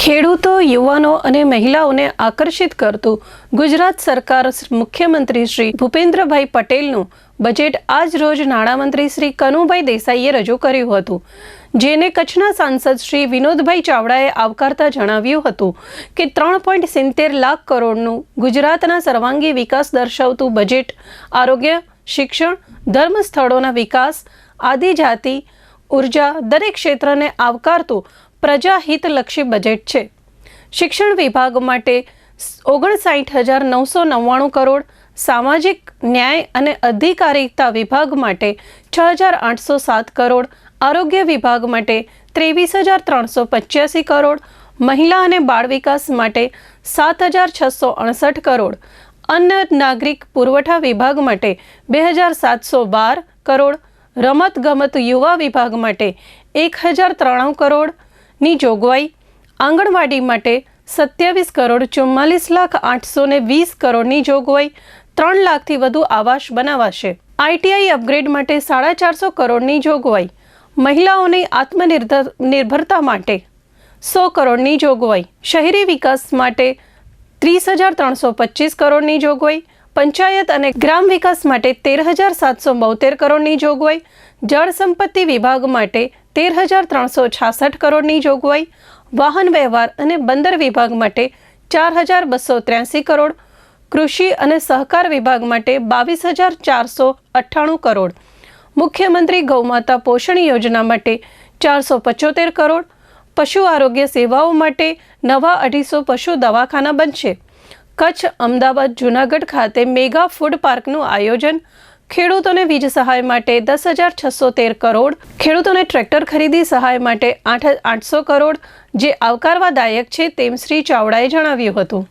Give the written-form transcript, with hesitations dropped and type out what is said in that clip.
ખેડૂતો, યુવાનો અને મહિલાઓને આકર્ષિત કરતું ગુજરાત સરકાર મુખ્યમંત્રી શ્રી ભૂપેન્દ્રભાઈ પટેલનું બજેટ આજ રોજ નાણામંત્રી શ્રી કનુભાઈ દેસાઈએ રજૂ કર્યું હતું, જેને કચ્છના સાંસદ શ્રી વિનોદભાઈ ચાવડાએ આવકારતા જણાવ્યું હતું કે 3.70 લાખ કરોડનું ગુજરાતના સર્વાંગી વિકાસ દર્શાવતું બજેટ આરોગ્ય, શિક્ષણ, ધર્મ સ્થળોના વિકાસ, આદિજાતિ, ઉર્જા દરેક ક્ષેત્રને આવકારતું પ્રજાહિતલક્ષી બજેટ છે। શિક્ષણ વિભાગ માટે 59,999 કરોડ, સામાજિક ન્યાય અને અધિકારિતા વિભાગ માટે 6,807 કરોડ, આરોગ્ય વિભાગ માટે 23,385 કરોડ, મહિલા અને બાળ વિકાસ માટે 7,668 કરોડ, અન્ન નાગરિક પુરવઠા વિભાગ માટે 2,712 કરોડ, રમત ગમત યુવા વિભાગ માટે 1,093 કરોડ ની જોગવાઈ, આંગણવાડી માટે 27 કરોડ 44,820 કરોડની જોગવાઈ, 3 લાખથી વધુ આવાસ બનાવાશે। ITI અપગ્રેડ માટે 450 કરોડની જોગવાઈ, મહિલાઓની આત્મનિર્ભરતા માટે 100 કરોડની જોગવાઈ, શહેરી વિકાસ માટે 30,325 કરોડની જોગવાઈ, પંચાયત અને ગ્રામ વિકાસ માટે 13,772 કરોડની જોગવાઈ, જળ સંપત્તિ વિભાગ માટે 13,366 કરોડની જોગવાઈ, વાહન વ્યવહાર અને બંદર વિભાગ માટે 4,283 કરોડ, કૃષિ અને સહકાર વિભાગ માટે 22,498 કરોડ, મુખ્યમંત્રી ગૌમાતા પોષણ યોજના માટે 475 કરોડ, પશુ આરોગ્ય સેવાઓ માટે નવા 250 પશુ દવાખાના બનશે। કચ્છ, અમદાવાદ, જૂનાગઢ ખાતે મેગા ફૂડ પાર્કનું આયોજન, ખેડૂતોને વીજ સહાય માટે 10,613 કરોડ, ખેડૂતોને ટ્રેક્ટર ખરીદી સહાય માટે 800 કરોડ, જે આવકારવાદાયક છે તેમ શ્રી ચાવડાએ જણાવ્યું હતું।